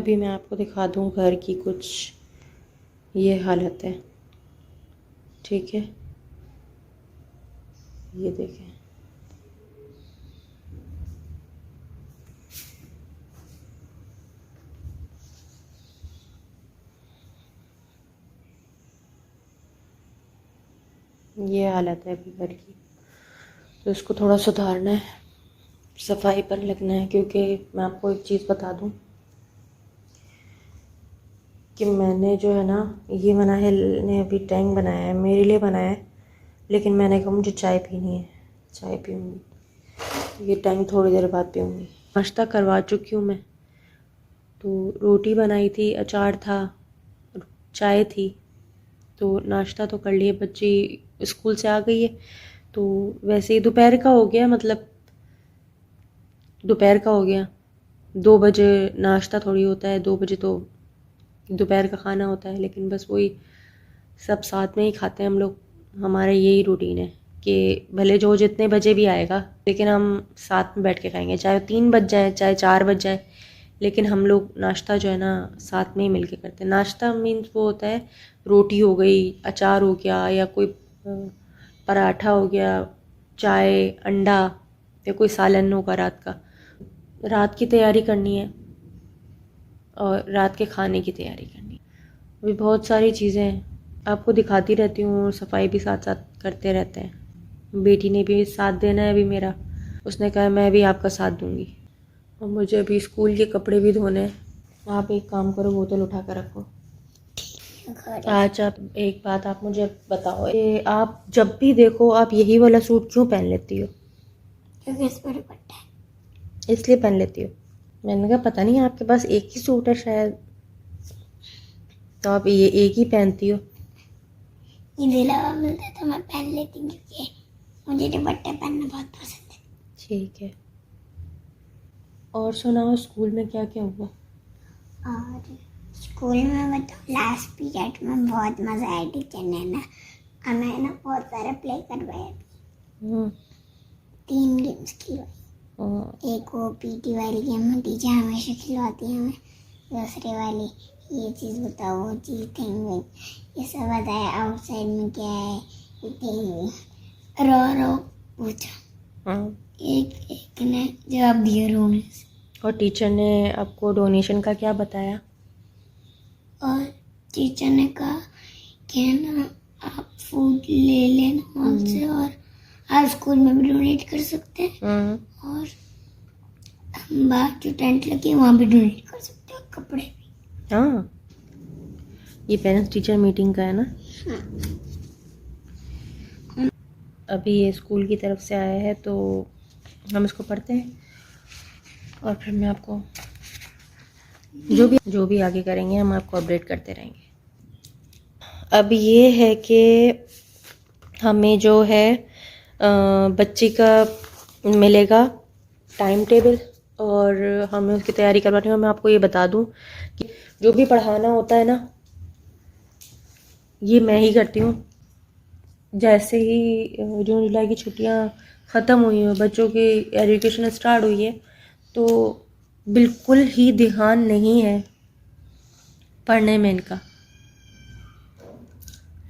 अभी मैं आपको दिखा दूँ घर की कुछ ये हालत है, ठीक है। ये देखें, ये हालत है अभी घर की। तो इसको थोड़ा सुधारना है, सफाई पर लगना है। क्योंकि मैं आपको एक चीज़ बता दूं कि मैंने जो है ना, ये मनाहिल ने अभी टैंक बनाया है, मेरे लिए बनाया है, लेकिन मैंने कहा मुझे चाय पीनी है, चाय पीऊँगी, ये टैंक थोड़ी देर बाद पीऊँगी। नाश्ता करवा चुकी हूँ मैं, तो रोटी बनाई थी, अचार था, चाय थी, तो नाश्ता तो कर लिए। बच्ची स्कूल से आ गई है, तो वैसे ही दोपहर का हो गया, मतलब दोपहर का हो गया। 2 बजे नाश्ता थोड़ी होता है, 2 बजे तो दोपहर का खाना होता है। लेकिन बस वही सब साथ में ही खाते हैं हम लोग। हमारा यही रूटीन है कि भले जो जितने बजे भी आएगा, लेकिन हम साथ में बैठ के खाएंगे, चाहे 3 बज जाए चाहे 4 बज जाए, लेकिन हम लोग नाश्ता जो है ना साथ में ही मिल के करते हैं। नाश्ता मीन्स वो होता है, रोटी हो गई, अचार हो गया, या कोई पराठा हो गया, चाय, अंडा, या कोई सालन होगा रात का। रात की तैयारी करनी है और रात के खाने की तैयारी करनी है। अभी बहुत सारी चीज़ें हैं, आपको दिखाती रहती हूँ, और सफाई भी साथ साथ करते रहते हैं। बेटी ने भी साथ देना है अभी मेरा, उसने कहा मैं भी आपका साथ दूँगी। और मुझे अभी स्कूल के कपड़े भी धोने हैं। आप एक काम करो, बोतल उठा कर रखो। आज आप एक बात आप मुझे बताओ कि आप जब भी देखो आप यही वाला सूट क्यों पहन लेती हो? क्योंकि इस पर दुपट्टा है, इसलिए पहन लेती हो? मैंने कहा पता नहीं, आपके पास एक ही सूट है शायद, तो आप ये एक ही पहनती हो। ये दिलावा मिलता है तो मैं पहन लेती हूँ, क्योंकि मुझे दुपट्टा पहनना बहुत पसंद है। ठीक है, और सुनाओ स्कूल में क्या क्या हुआ? और स्कूल में बताओ, लास्ट पीरियड में बहुत मज़ा आया टीचर ने ना, हमें ना बहुत सारा प्ले करवाया। 3 गेम्स खिलवाई। एक वो पीटी वाली गेम टीचर हमेशा खिलवाती है हमें, दूसरे वाली ये चीज़ बताओ, वो चीज़, थिंग, ये सब बताया। आउटसाइड में क्या है, थिंग, रो पूछा। एक ने जवाब दिया रोने से। और टीचर ने आपको डोनेशन का क्या बताया? और टीचर ने कहा कि ना आप फूड ले लेना वहाँ से, और आप स्कूल में भी डोनेट कर सकते हैं, और बाहर जो टेंट लगे वहाँ भी डोनेट कर सकते हैं, कपड़े भी। हाँ, ये पेरेंट्स टीचर मीटिंग का है ना? अभी ये स्कूल की तरफ से आया है, तो हम इसको पढ़ते हैं और फिर मैं आपको जो भी आगे करेंगे हम आपको अपडेट करते रहेंगे। अब ये है कि हमें जो है बच्ची का मिलेगा टाइम टेबल, और हमें उसकी तैयारी करवानी है। मैं आपको ये बता दूं कि जो भी पढ़ाना होता है ना, ये मैं ही करती हूँ। जैसे ही जून जुलाई की छुट्टियाँ ख़त्म हुई हैं, बच्चों की एजुकेशन स्टार्ट हुई है, तो बिल्कुल ही ध्यान नहीं है पढ़ने में इनका,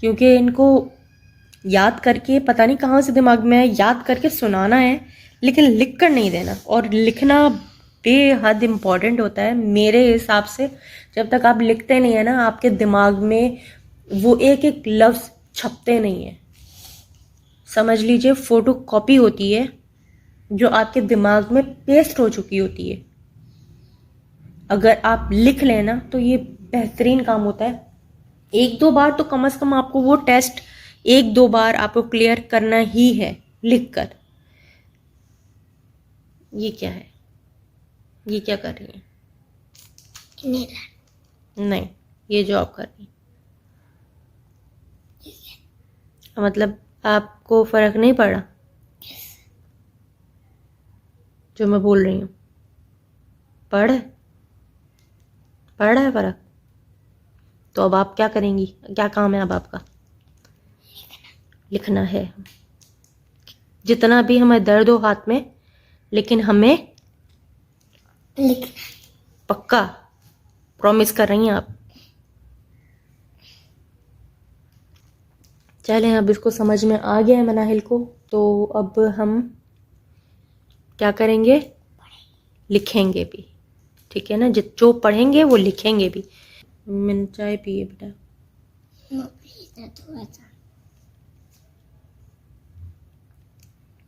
क्योंकि इनको याद करके पता नहीं कहाँ से दिमाग में याद करके सुनाना है, लेकिन लिख कर नहीं देना। और लिखना बेहद इम्पॉर्टेंट होता है मेरे हिसाब से। जब तक आप लिखते नहीं है ना, आपके दिमाग में वो एक एक लफ्ज़ छपते नहीं है। समझ लीजिए फोटो कॉपी होती है जो आपके दिमाग में पेस्ट हो चुकी होती है। अगर आप लिख लेना तो ये बेहतरीन काम होता है। 1-2 बार तो कम से कम आपको वो टेस्ट 1-2 बार आपको क्लियर करना ही है लिख कर। ये क्या है? ये क्या कर रही है? नहीं, ये जॉब कर रही है। मतलब आपको फ़र्क नहीं पड़ा जो मैं बोल रही हूँ? पढ़ रहा है फ़र्क? तो अब आप क्या करेंगी? क्या काम है अब आपका? लिखना है। जितना भी हमें दर्द हो हाथ में, लेकिन हमें लिखना पक्का प्रॉमिस कर रही हैं आप? चलें, अब इसको समझ में आ गया है मनाहिल को, तो अब हम क्या करेंगे, लिखेंगे भी, ठीक है ना। जो पढ़ेंगे वो लिखेंगे भी। मैंने चाय पिए बेटा। थोड़ा सा।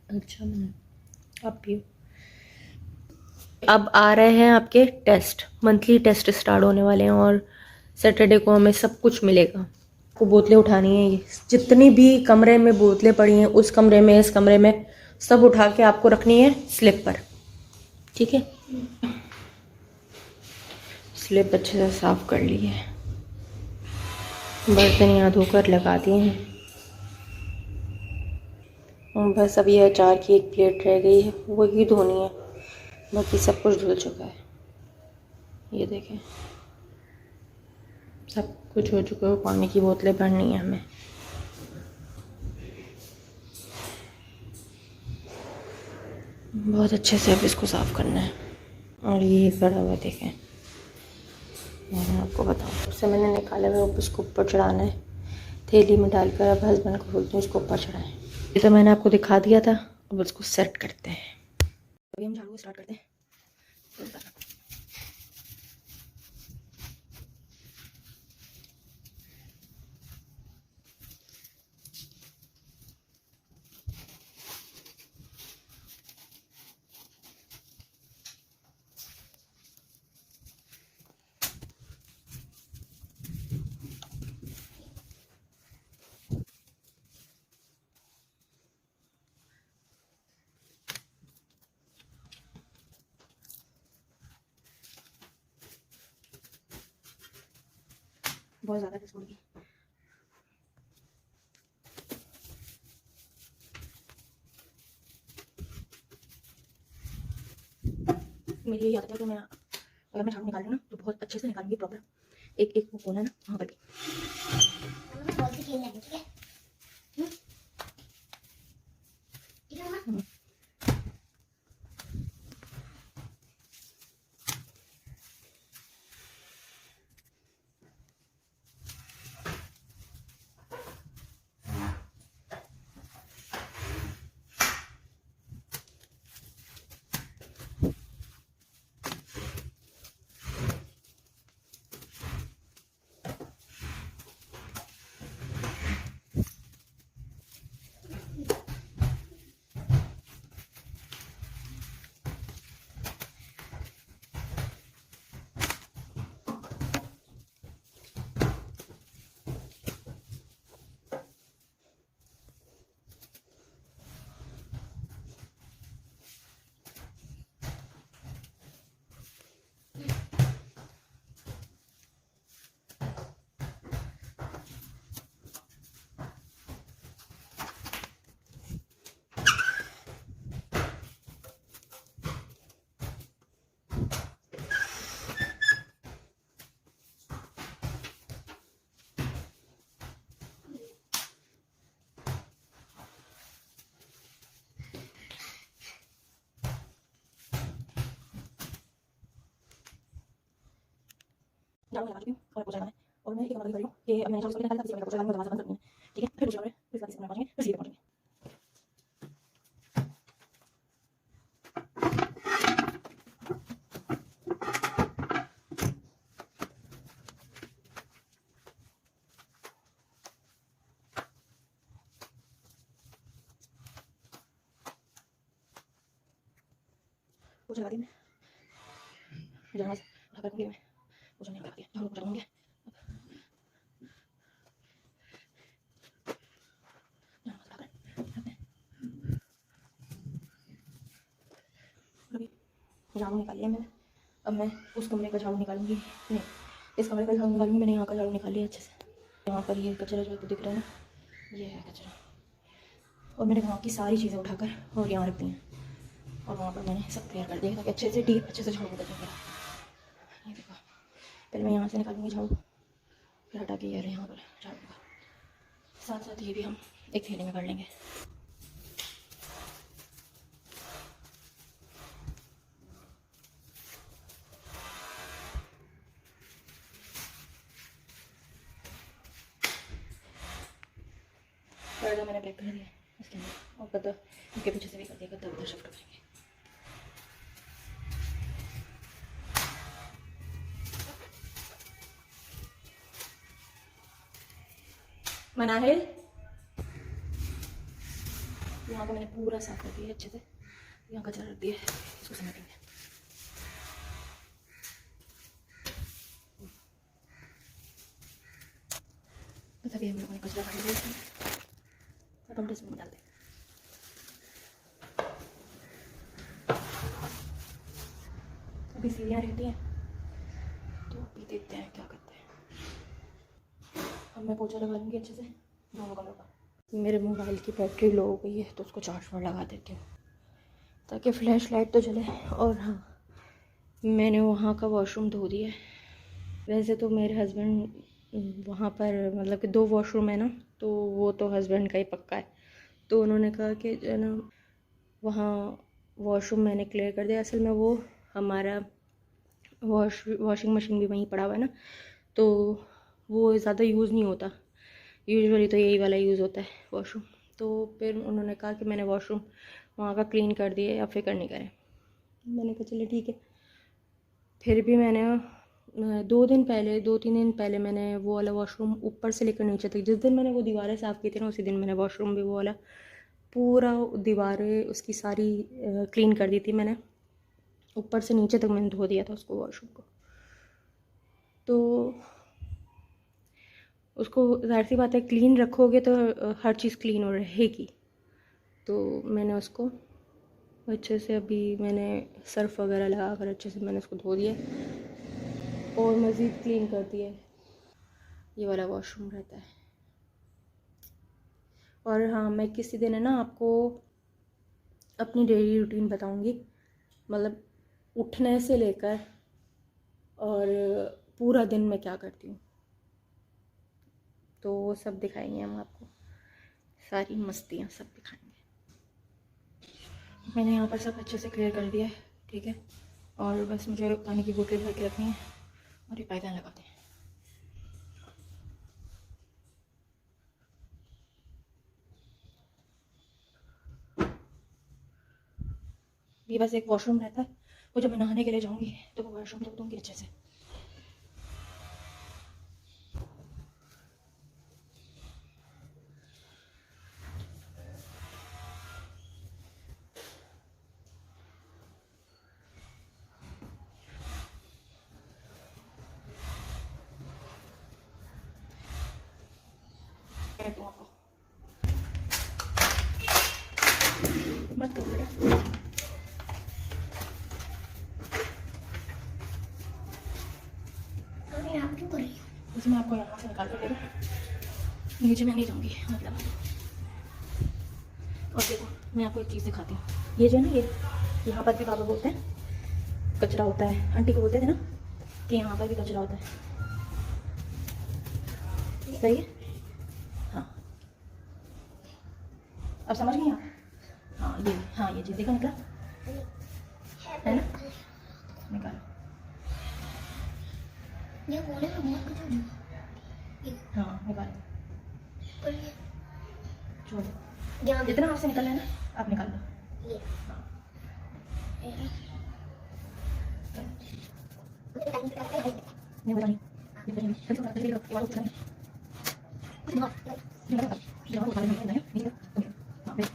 अच्छा, मैंने अब पियो। अब आ रहे हैं आपके टेस्ट, मंथली टेस्ट स्टार्ट होने वाले हैं और सैटरडे को हमें सब कुछ मिलेगा। आपको बोतलें उठानी है, ये जितनी भी कमरे में बोतलें पड़ी हैं, उस कमरे में, इस कमरे में, सब उठा के आपको रखनी है स्लिप पर, ठीक है। स्लिप अच्छे से साफ कर ली है, बर्तन यहाँ धोकर लगा दिए हैं। बस अब ये अचार की एक प्लेट रह गई है, वही धोनी है, बाकी सब कुछ धुल चुका है। ये देखें, सब कुछ हो चुका है। पानी की बोतलें भरनी है हमें। बहुत अच्छे से अब इसको साफ़ करना है। और ये पड़ा हुआ देखें, मैं आपको बताऊँ, उससे मैंने निकाला हुआ, उसको ऊपर चढ़ाना है, थैली में डालकर। अब हस्बैंड को बोलती हूँ उसको ऊपर चढ़ाएं। ये तो मैंने आपको दिखा दिया था, अब उसको सेट करते हैं। अभी हम झाड़ू स्टार्ट करते हैं। बहुत ज़्यादा किस्म की मेरी यही आदत है कि मैं, अगर मैं झाड़ू निकाल रही हूँ ना, तो बहुत अच्छे से निकालूंगी प्रॉपर। एक एक वो कोना है ना, वहाँ पर भी। झाड़ू लगा चुकी हूँ और पोछा लगाना है। और मैं एक कमरा कर रही हूँ कि अब मैंने झाड़ू निकाला था, किसी पोछा लगाने में दरवाजा बंद करनी है, ठीक है। फिर दूसरे कमरे, फिर इसके बाद तीसरे कमरे पहुंचेंगे, फिर सीधे पहुंचेंगे। पोछा लगा दी मैं, जहाँ से उठा कर मैं पोछा नहीं लगा दिया, झाड़ू पोछा लगाऊंगी। झाड़ू निकाल लिया मैंने, अब मैं उस कमरे का झाड़ू निकालूंगी, नहीं इस कमरे का झाड़ू निकालूंगी। मैंने यहाँ का झाड़ू निकाल लिया अच्छे से। यहाँ पर ये कचरा जो दिख रहा है ना, ये है कचरा। और मैंने वहाँ की सारी चीज़ें उठाकर और यहाँ रख दी हैं, और वहाँ पर मैंने सब क्लियर कर दिया ताकि अच्छे से डीप अच्छे से झाड़ू कर दूँगा। ये देखो, पहले मैं यहाँ से निकालूंगी झाड़ू, फिर हटा के ये रहे यहाँ पर झाड़ू का, साथ साथ ये भी हम एक थैली में कर लेंगे। पर्दा मैंने पैक कर दिया इसके अंदर, और गद्दा इनके पीछे से भी कर दिया, गद्दा उधर शिफ्ट करेंगे। मनाहिल, यहाँ को मैंने पूरा साफ कर दिया अच्छे से, यहाँ कचरा रख दिया, इसको समेटेंगे। बस अभी हम लोगों ने कचरा काट दिया, अब हम डस्टबिन में डालते हैं। अभी सीढ़ियाँ रहती हैं तो अभी देखते हैं क्या करते हैं। अब मैं पोछा लगा लूँगी अच्छे से दोनों कमरों का। मेरे मोबाइल की बैटरी लो हो गई है तो उसको चार्ज पर लगा देती हूँ ताकि फ्लैश लाइट तो जले। और हाँ, मैंने वहाँ का वॉशरूम धो दिया है। वैसे तो मेरे हस्बैंड वहाँ पर मतलब कि 2 वॉशरूम है ना, तो वो तो हस्बैंड का ही पक्का है, तो उन्होंने कहा कि जो है ना वहाँ वॉशरूम मैंने क्लियर कर दिया। असल में वो हमारा वॉशिंग मशीन भी वहीं पड़ा हुआ है ना, तो वो ज़्यादा यूज़ नहीं होता, यूजुअली तो यही वाला यूज़ होता है वॉशरूम। तो फिर उन्होंने कहा कि मैंने वॉशरूम वहाँ का क्लीन कर दिया या फिक्र नहीं करें। मैंने कहा चलो ठीक है। फिर भी मैंने 2-3 दिन पहले मैंने वो वाला वॉशरूम ऊपर से लेकर नीचे तक, जिस दिन मैंने वो दीवारें साफ़ की थी ना, उसी दिन मैंने वॉशरूम भी वो वाला पूरा दीवारें उसकी सारी क्लीन कर दी थी मैंने, ऊपर से नीचे तक मैंने धो दिया था उसको, वॉशरूम को। तो उसको ज़ाहिर सी बात है क्लीन रखोगे तो हर चीज़ क्लीन हो रहेगी। तो मैंने उसको अच्छे से, अभी मैंने सर्फ़ वगैरह लगा कर अच्छे से मैंने उसको धो दिया और मज़ीद क्लीन कर दिया। ये वाला वॉशरूम रहता है। और हाँ, मैं किसी दिन है ना आपको अपनी डेली रूटीन बताऊंगी, मतलब उठने से लेकर और पूरा दिन मैं क्या करती हूँ, तो वो सब दिखाएंगे हम आपको, सारी मस्तियाँ सब दिखाएंगे। मैंने यहाँ पर सब अच्छे से क्लियर कर दिया है, ठीक है। और बस मुझे पानी की बोतल भर के रखनी है और ये पायदान लगाते हैं। ये बस एक वॉशरूम रहता है, वो जब मैं नहाने के लिए जाऊँगी तो वो वॉशरूम धो दूँगी अच्छे से। मत करो बेटा, आप क्यों कर रही हो? इसमें आपको यहाँ से निकाल कर देगा, नीचे मैं नहीं जाऊँगी मतलब। और देखो मैं आपको एक चीज़ दिखाती हूँ, ये जो है ना, ये यहाँ पर भी बाबा बोलते हैं कचरा होता है, आंटी को बोलते थे ना कि यहाँ पर भी कचरा होता है, सही है। हाँ, अब समझ गई आप? हाँ ये चीज़ देखो, निकला है ना, निकालो। ये बोले तो बहुत कुछ हो जाएगा। हाँ निकालो, पर ये छोड़ो, जितना आपसे निकल रहा है ना आप निकाल लो। ये हाँ नहीं बता नहीं, ये बता नहीं, फिर तो कचरे का वाला उठा नहीं, नहीं लगा जहाँ उठा लेना है नहीं है, हाँ फिर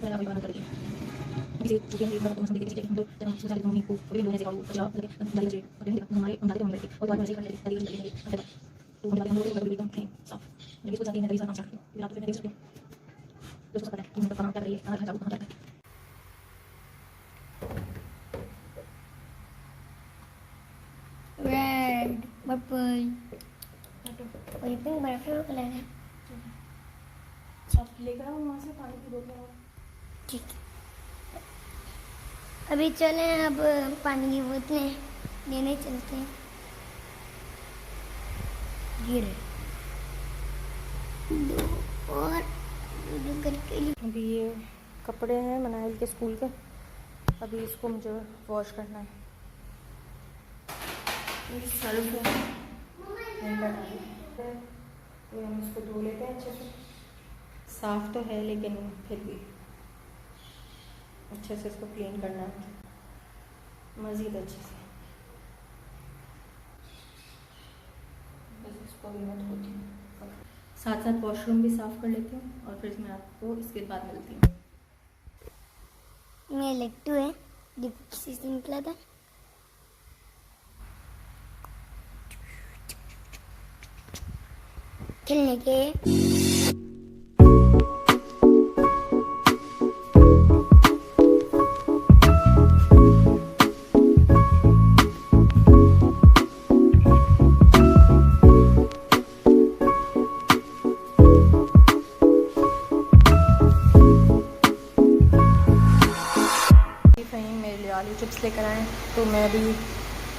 मैं कोई बात करेगी किसी चुके हैं बात तो समझ के हम तो जब हम सोचा मम्मी को अभी लोगों ने सिखाओ अच्छा लगे डाल दे और फिर हमारे हम डालते हैं और बाद में कर लेते हैं तरीके से तो हम लोग को एकदम क्लीन साफ लेकिन इसको जाती है नदी से काम करती फिर आप तो देख सकते हो दोस्तों पता है तुम तो काम कर रही है कहां जाओ कहां जाते रेड पर्पल और ये पिंक मेरा फेवरेट कलर है। सब लेकर आओ वहां से पानी की बोतल। ठीक है, अभी चलें, अब पानी की बोतलें लेने चलते हैं। ये रहे दो और दो करके। अभी ये कपड़े हैं मनाइल के स्कूल के, अभी इसको मुझे वॉश करना है। सर्फ है, तो हम इसको धो लेते हैं अच्छे से। साफ़ तो है लेकिन फिर भी अच्छे से इसको क्लीन करना है मज़ीद अच्छे से। बस इसको भी मैं धोती हूँ, साथ साथ वॉशरूम भी साफ़ कर लेती हूँ और फिर मैं आपको इसके बाद मिलती हूँ। मेरा लट्टू है, डिप्सी से निकला था। खेलने के आलू चिप्स लेकर आए, तो मैं अभी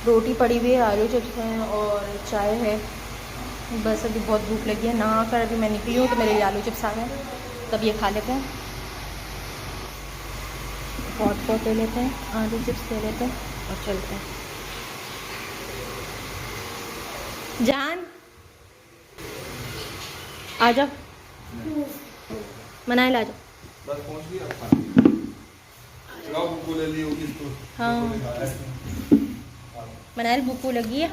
रोटी पड़ी हुई है, आलू चिप्स हैं और चाय है। बस अभी बहुत भूख लगी है, नहा कर अभी मैं निकली हूँ तो मेरे लिए आलू चिप्स आ गए, तब ये खा लेते हैं। पॉट ले लेते हैं, आलू चिप्स ले लेते हैं और चलते हैं। जान आ जाओ, मनाए ला जाओ। बस पहुंच गया। बुकू ले ली होगी इसको। हाँ मनाइल बुकू लगी है।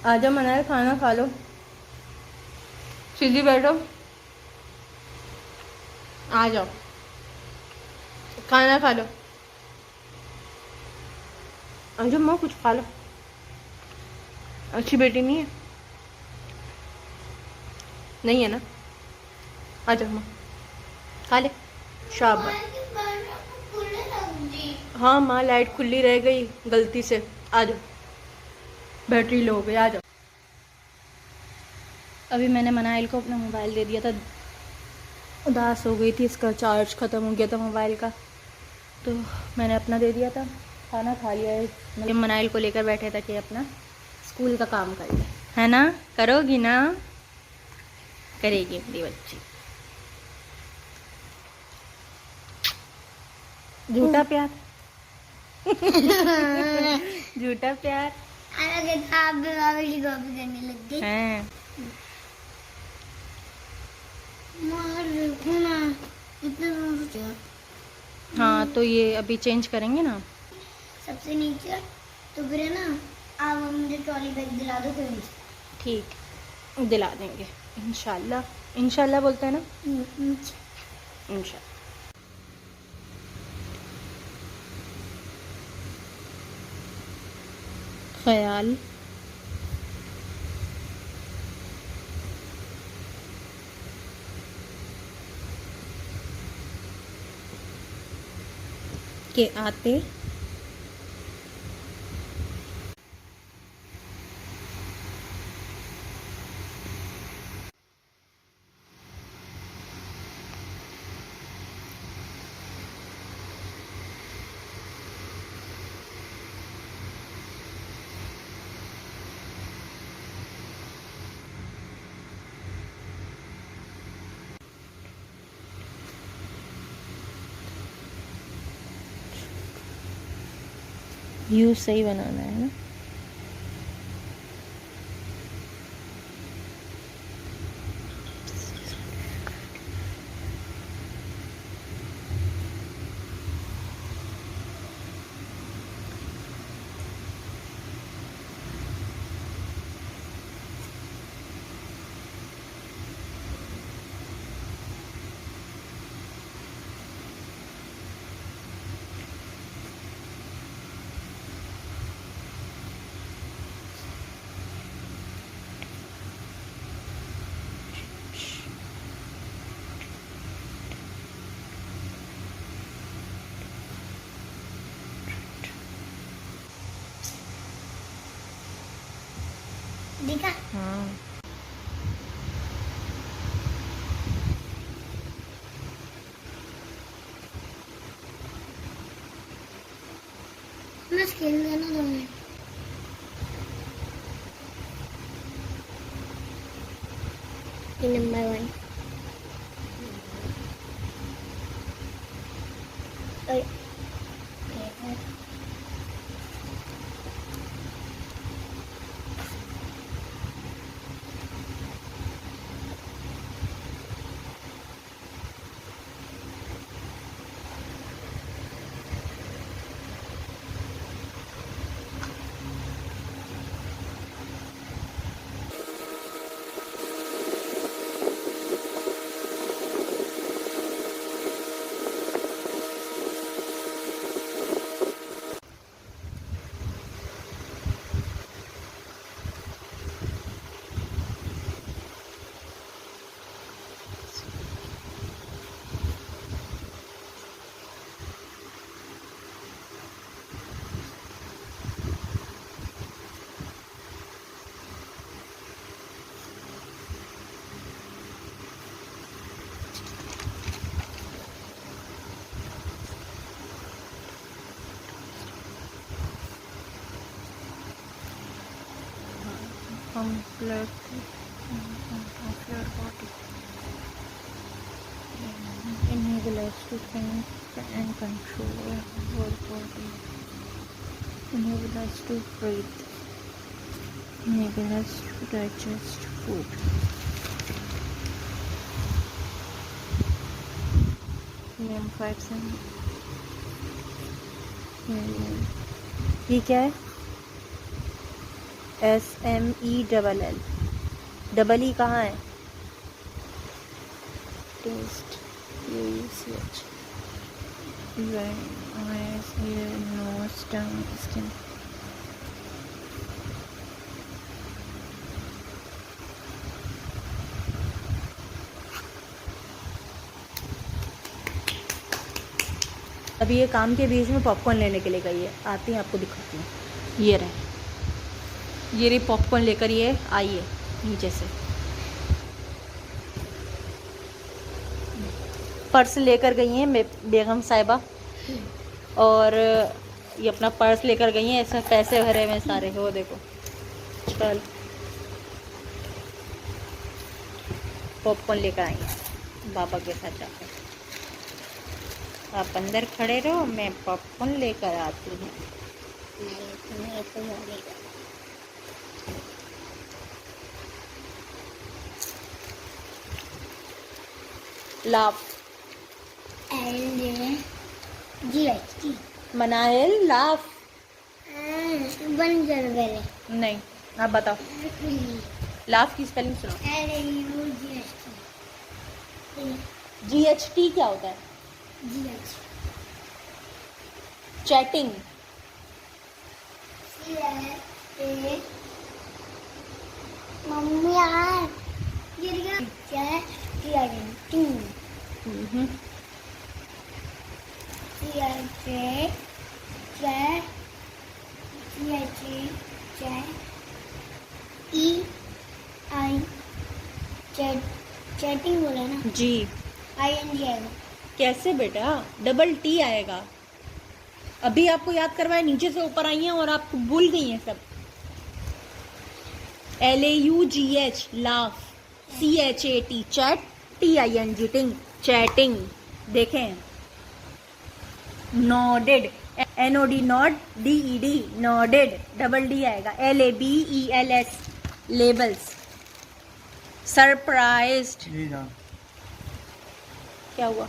आ जाओ मनाइल, खाना खा लो, सीधी बैठो, आ जाओ खाना खा लो। आ जाओ माँ कुछ खा लो, अच्छी बेटी नहीं है, नहीं है ना, आ जाओ माँ खा ले, शाबाश। हाँ माँ लाइट खुली रह गई गलती से, आ जाओ बैटरी लो हो गई, आ जाओ। अभी मैंने मनाइल को अपना मोबाइल दे दिया था, उदास हो गई थी, इसका चार्ज ख़त्म हो गया था मोबाइल का, तो मैंने अपना दे दिया था। खाना खा लिया है, मतलब मनाइल को लेकर बैठे थे कि अपना स्कूल का काम कर ले, है ना, करोगी ना, करेगी मेरी बच्ची। झूठा प्यार झूठा प्यार आप भी बाबा की कॉपी करने लग गई हैं। मार देखो ना इतना। हाँ तो ये अभी चेंज करेंगे ना सबसे नीचे, तो फिर है ना आप मुझे ट्रॉली बैग दिला दो फिर। ठीक दिला देंगे इंशाल्लाह, इंशाल्लाह बोलते हैं ना, इंशाल्लाह। ख्याल के आते व्यू सही बनाना है ना। देखा हाँ बस खेल देना 2 minute. Number 1 completely of your body. Enable us to think and control our whole body. Enable us to breathe. Enable us to digest food. Name 5 7. ये क्या है? SMELL डबल ई कहाँ है? Test UECH eyes, ear, nose, tongue, skin. अभी ये काम के बीच में पॉपकॉर्न लेने के लिए गई है, आती हैं आपको दिखाती हूँ। ये रही पॉपकॉर्न लेकर ये आई है नीचे से। पर्स लेकर गई हैं बेगम साहिबा, और ये अपना पर्स लेकर गई हैं, इसमें पैसे भरे हुए सारे। वो देखो, चल पॉपकॉर्न लेकर आई हैं बाबा के साथ जाकर। आप अंदर खड़े रहो, मैं पॉपकॉर्न लेकर आती हूँ। लाफ GHT मनाहिल लाफ बन कर पहले नहीं, आप बताओ लाफ की स्पेलिंग सुनो। GHT क्या होता है? चैटिंग। मम्मी यार चैटिंग बोला ना जी। ING आएगा कैसे बेटा? डबल टी आएगा। अभी आपको याद करवाए, नीचे से ऊपर आई हैं और आप भूल गई हैं सब। LAUGH laugh, CHAT chat, TING ting, chatting. देखें, nodded, NOD nod, DED nodded, double D आएगा। LABELS labels. सरप्राइज्ड क्या हुआ?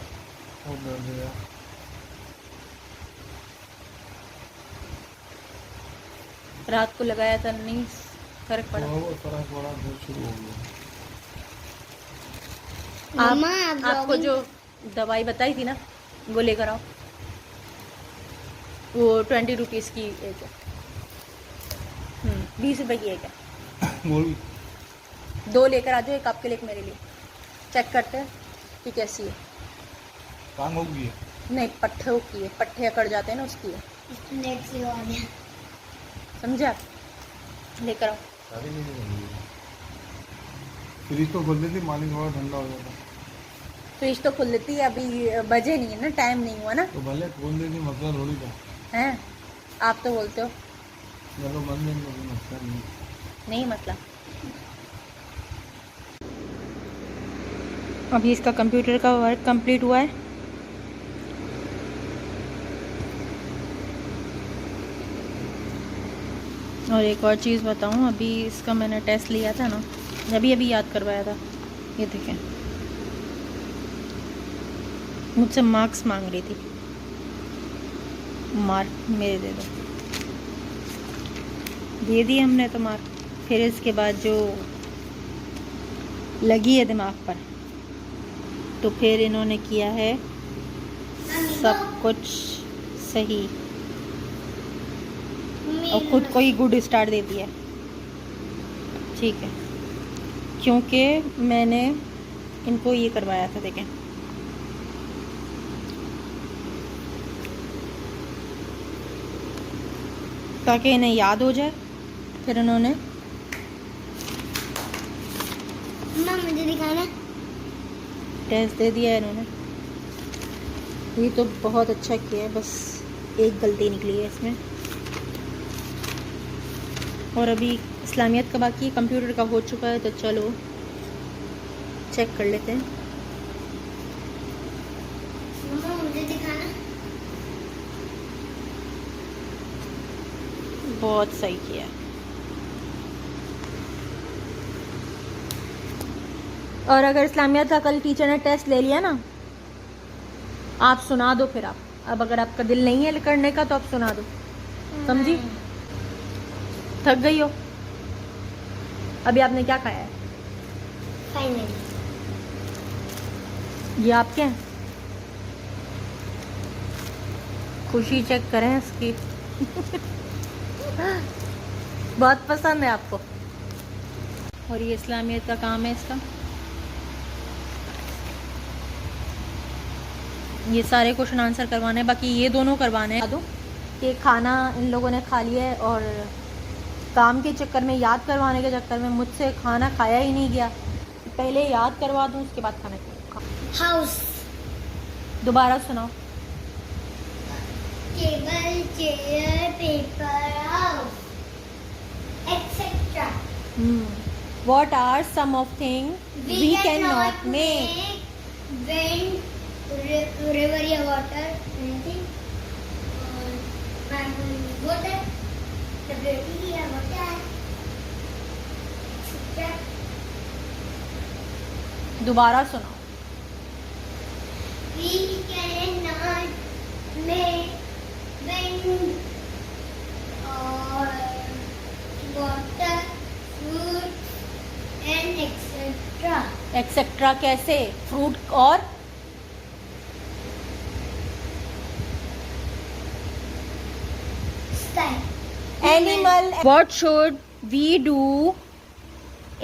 रात को लगाया था, नहीं फर्क पड़ा। आपको जो दवाई बताई थी ना, वो लेकर आओ। वो 20 रुपीज़ की एक है। 20 रुपए की एक है। 2 लेकर आ जाओ, एक आपके लिए एक मेरे लिए। चेक करते हैं कि कैसी है। नहीं, पट्ठों की है, पट्ठे अकड़ जाते हैं ना, उसकी है। समझा? लेकर आओ। फ्रिज तो खोल देती, मालिक थोड़ा ठंडा हो जाता। फ्रिज तो खुल देती है, अभी बजे नहीं है ना, टाइम नहीं हुआ ना। तो भले खोल देती, मतलब थोड़ी था। हैं, आप तो बोलते हो चलो बंद नहीं मतलब। अभी इसका कंप्यूटर का वर्क कंप्लीट हुआ है। और एक और चीज़ बताऊं, अभी इसका मैंने टेस्ट लिया था ना, अभी याद करवाया था। ये देखें, मुझसे मार्क्स मांग रही थी, मार्क मेरे दे दिए हमने तो मार्क। फिर इसके बाद जो लगी है दिमाग पर, तो फिर इन्होंने किया है सब कुछ सही और खुद को ही गुड स्टार्ट दे दिया। ठीक है, क्योंकि मैंने इनको ये करवाया था, देखें ताकि इन्हें याद हो जाए। फिर उन्होंने मुझे दिखाना, टेस्ट दे दिया है इन्होंने। ये तो बहुत अच्छा किया है, बस एक गलती निकली है इसमें। और अभी इस्लामियत का बाकी है, कंप्यूटर का हो चुका है, तो चलो चेक कर लेते हैं। मुझे दिखाना। बहुत सही किया। और अगर इस्लामियत का कल टीचर ने टेस्ट ले लिया ना, आप सुना दो फिर। आप अब अगर आपका दिल नहीं है करने का तो आप सुना दो, समझी? थक गई हो? अभी आपने क्या खाया है? फाइनली ये आपके हैं? खुशी चेक करें इसकी। बहुत पसंद है आपको। और ये इस्लामियत का काम है इसका। ये सारे क्वेश्चन आंसर करवाने हैं, बाकी ये दोनों करवाने हैं। कि खाना इन लोगों ने खा लिया है और काम के चक्कर में, याद करवाने के चक्कर में मुझसे खाना खाया ही नहीं गया। पहले याद करवा दूं, उसके बाद खाना खाऊं। हाउस, दोबारा सुनाओ। Table, chair, paper, house, etcetera. What are some of things we cannot make? Wind, river या water, anything. Water, WT या water, etc. दोबारा सुनाओ। We cannot make wind or water, fruit and etc. Etcetera कैसे? Fruit और Sky. animal. What should we do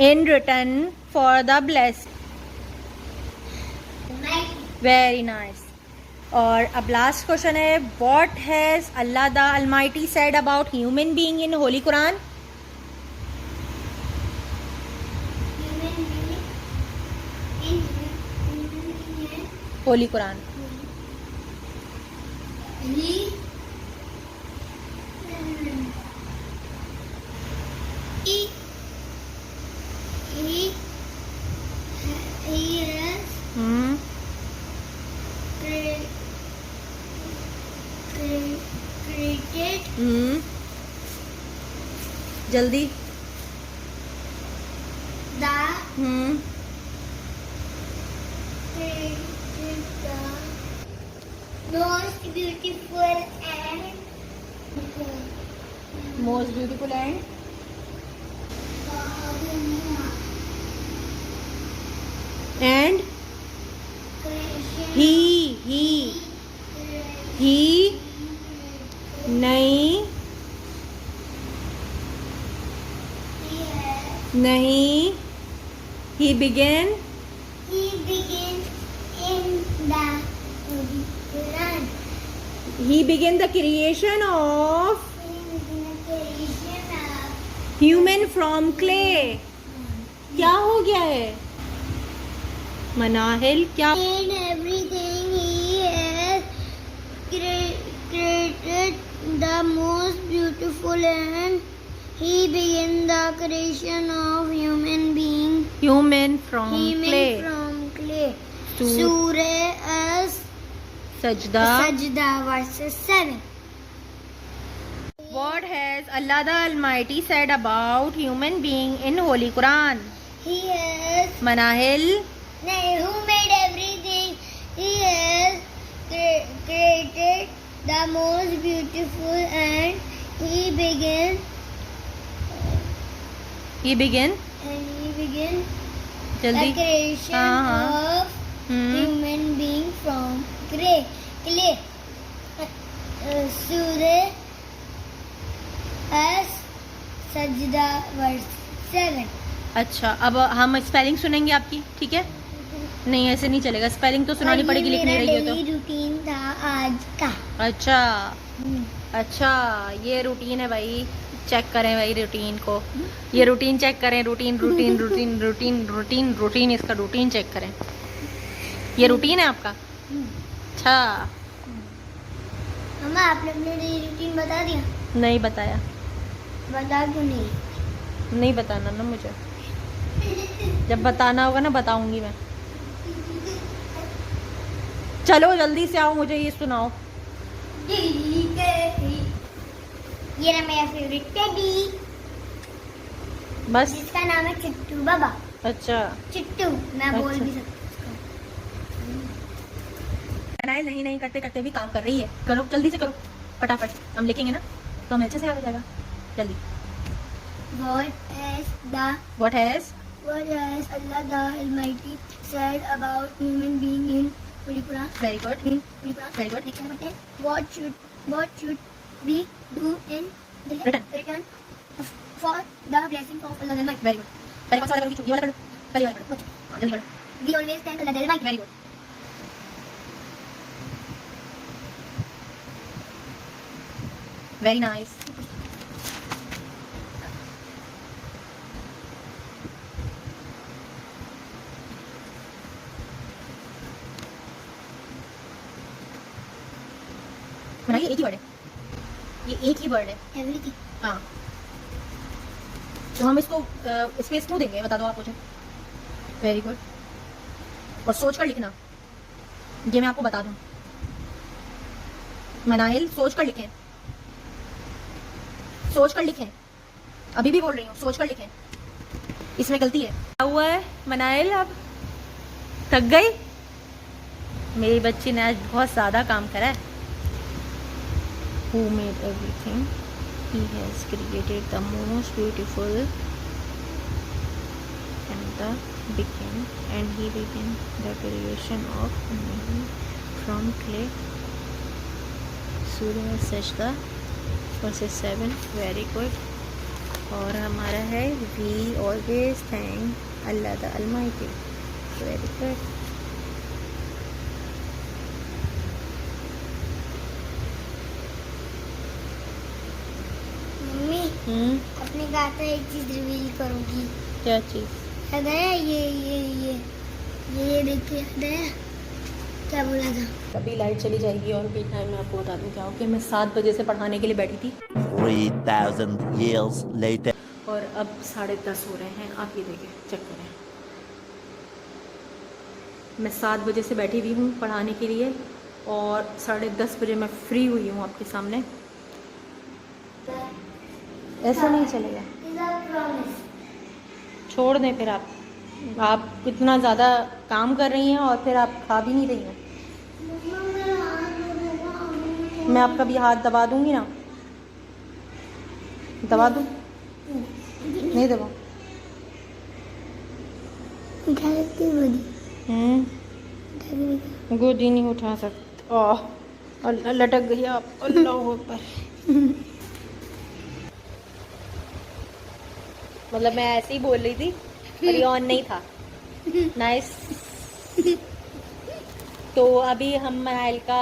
in return for the blessing? Night. Very nice. और अब last question है, What has Allah the Almighty said about human being in Holy Quran? Human being in Holy Quran. he has created जल्दी। the most beautiful Most beautiful and and he नहीं he began the creation of human from clay. क्या हो गया है मनाहिल? क्या? In everything he has created the most beautiful, and he began the creation of human being. Human from Human clay. from clay. Sur- Surah as Sajda. Sajda verses 7. What has Allah the Almighty said about human being in Holy Quran? He has Manahil. who made everything. He has created the most beautiful, and he began the Jaldi. creation of human being from clay. Surah as-Sajda verse 7. अच्छा, अब हम spelling सुनेंगे आपकी, ठीक है? नहीं, ऐसे नहीं चलेगा, स्पेलिंग तो सुनानी पड़ेगी, लिख नहीं रही हो तो। रूटीन था आज का। अच्छा, ये रूटीन है भाई, चेक करें भाई रूटीन को, ये रूटीन चेक करें, रूटीन इसका रूटीन चेक करें। ये रूटीन है आपका? अच्छा, मम्मा आपने अपने रूटीन बता दिया? नहीं बताया। बता क्यों नहीं? नहीं बताना ना मुझे, जब बताना होगा ना बताऊंगी मैं। चलो जल्दी से आओ, मुझे ये सुनाओ। ये ना मेरा फेवरेट टेडी, बस? जिसका नाम है चिट्टू बाबा। अच्छा, चिट्टू मैं बोल अच्छा। भी सकती नहीं नहीं करते करते भी काम कर रही है, करो जल्दी से करो, फटाफट, हम लिखेंगे ना तो हमें अच्छे से याद हो जाएगा। जल्दी। What has Allah the Almighty said about human being in Holy Quran? very good, very good. What should we do in the return for the blessing of Allah the Almighty? very good. पहले कौन सा वाला करोगी? ये वाला करो, पहले वाला करो, हाँ, जल्दी करो। We always thank Allah the Almighty. very good. very nice. बनाइए, एक ही वर्ड है, ये एक ही वर्ड है। Everything. हाँ, तो हम इसको स्पेस क्यों देंगे, बता दो आप मुझे। Very good. और सोच कर लिखना, ये मैं आपको बता दूं। मनाइल, सोच कर लिखें, सोच कर लिखें, अभी भी बोल रही हूँ, सोच कर लिखें, इसमें गलती है। क्या हुआ है मनाइल, अब थक गई? मेरी बच्ची ने आज बहुत ज़्यादा काम करा है। Who made everything? He has created the most beautiful and he began the creation of man from clay. Surah Sajda verses 7. Very good. और हमारा है we always thank Allah the Almighty. Very good. Mummy अपने कहा था एक चीज reveal करूंगी। क्या चीज़? याद आया? ये देखिए, याद आया क्या बोला था? अभी लाइट चली जाएगी और भी टाइम में आपको बता दूं क्या हो कि मैं 7 बजे से पढ़ाने के लिए बैठी थी 3,000 years later. और अब 10:30 हो रहे हैं। आप ये देखिए, चेक करें, मैं 7 बजे से बैठी हुई हूँ पढ़ाने के लिए और 10:30 बजे मैं फ्री हुई हूँ आपके सामने। ऐसा नहीं चलेगा, छोड़ दें फिर। आप कितना ज़्यादा काम कर रही हैं और फिर आप खा भी नहीं रही हैं। मैं आपका भी हाथ दबा दूंगी ना, दबा दूं? नहीं दबा? उठा सकती हूँ गोदी नहीं उठा सकती। अल्लाह, लटक गई आप। अल्लाह अकबर। मतलब मैं ऐसे ही बोल रही थी पर ये ऑन नहीं था। नाइस। तो अभी हम मनाइल का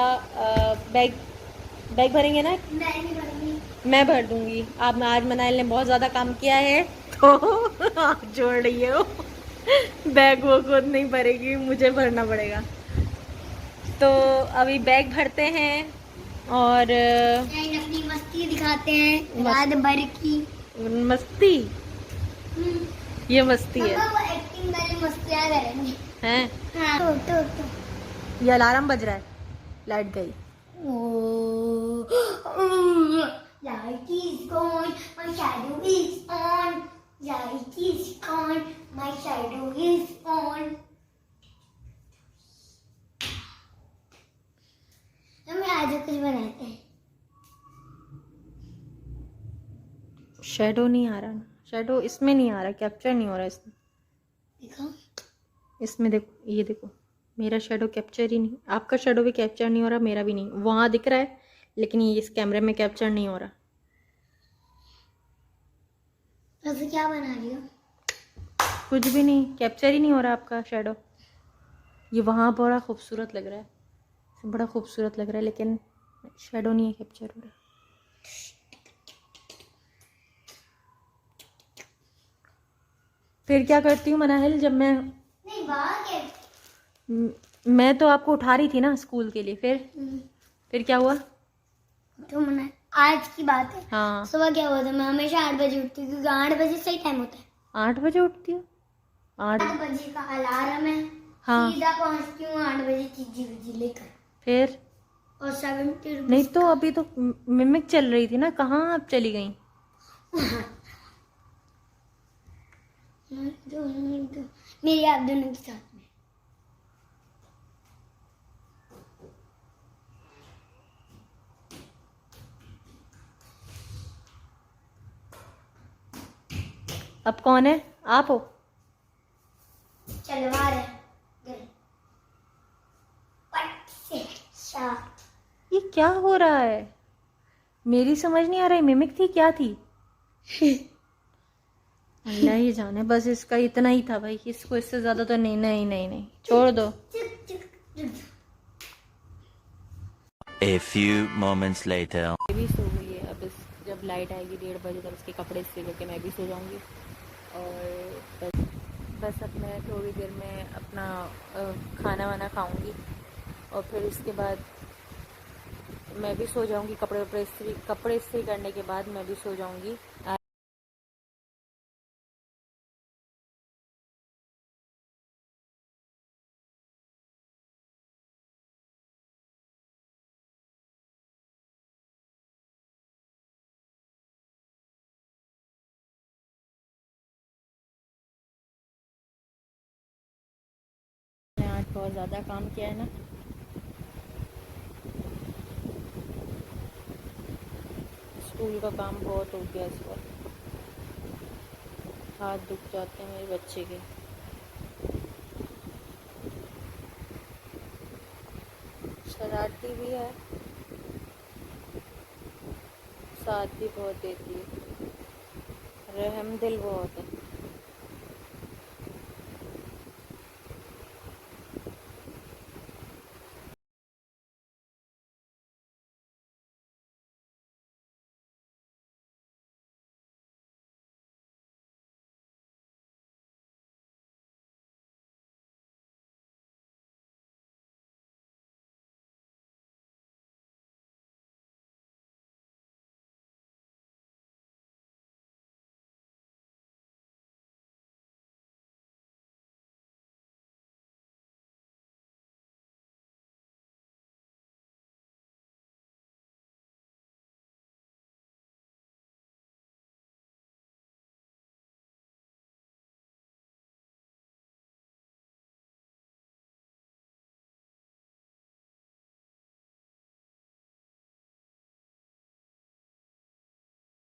बैग भरेंगे ना? मैं भर दूंगी। आप आज मनाइल ने बहुत ज़्यादा काम किया है तो आप जोड़ रही हो, बैग वो खुद नहीं भरेगी, मुझे भरना पड़ेगा। तो अभी बैग भरते हैं और अपनी मस्ती दिखाते हैं रात भर की। मस्ती, ये मस्ती है। वो एक्टिंग वाली मस्तियाँ करेंगे हैं? हाँ। तो ये अलार्म बज रहा है, लाइट गई। लाइट इज शेडो नहीं आ रहा ना, शेडो इसमें नहीं आ रहा, कैप्चर नहीं हो रहा इसमें। देखो इसमें देखो, ये देखो, मेरा शेडो कैप्चर ही नहीं, आपका शेडो भी कैप्चर नहीं हो रहा, मेरा भी नहीं। वहाँ दिख रहा है लेकिन ये इस कैमरे में कैप्चर नहीं हो रहा। वैसे क्या बना रही हो? कुछ भी नहीं, कैप्चर ही नहीं हो रहा आपका शेडो। ये वहाँ बड़ा खूबसूरत लग रहा है, बड़ा खूबसूरत लग रहा है, लेकिन शेडो नहीं है, कैप्चर हो रहा है। फिर क्या करती हूँ मनाहिल, जब नहीं बाहर के मैं तो आपको उठा रही थी ना स्कूल के लिए, फिर क्या हुआ? तो मना आज की बात है। हाँ, सुबह क्या हुआ था, मैं हमेशा 8 बजे उठती हूँ क्योंकि 8 बजे सही टाइम होता है। 8 बजे उठती हूँ? 8 8 बजे का अलार्म है। हाँ। सीधा पहुँचती हूँ 8 बजे चीजी विजी लेकर, फिर और 70 नहीं तो अभी तो मिमिक चल रही थी ना, कहाँ आप चली गई? मेरी आप दोनों के साथ में। अब कौन है? आप हो? चलो बाहर है पट से शाह। ये क्या हो रहा है? मेरी समझ नहीं आ रही, मिमिक थी क्या थी? अल्लाह ही जाने, बस इसका इतना ही था भाई, इसको इससे ज्यादा तो नहीं, नहीं नहीं नहीं, छोड़ दो। A few moments later. मैं भी सो गई है, अब इस जब लाइट आएगी 1:30 बजे तब इसके कपड़े इस्त्री करके मैं भी सो जाऊंगी। और बस अब मैं थोड़ी देर में अपना खाना वाना खाऊंगी और फिर इसके बाद मैं भी सो जाऊंगी। कपड़े इस्त्री करने के बाद मैं भी सो जाऊंगी। मैंने आज बहुत ज़्यादा काम किया है ना, स्कूल का काम बहुत हो गया इस बार, हाथ दुख जाते हैं मेरे बच्चे के। शरारती भी है, साथ भी बहुत देती है, रहम दिल बहुत है।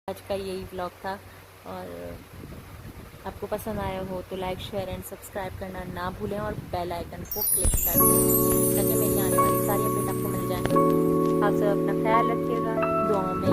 आज का यही व्लॉग था, और आपको पसंद आया हो तो लाइक शेयर एंड सब्सक्राइब करना ना भूलें और बेल आइकन को क्लिक कर दें ताकि मेरी आने वाली सारी अपडेट आपको मिल जाए। आप सब अपना ख्याल रखिएगा, दुआओं में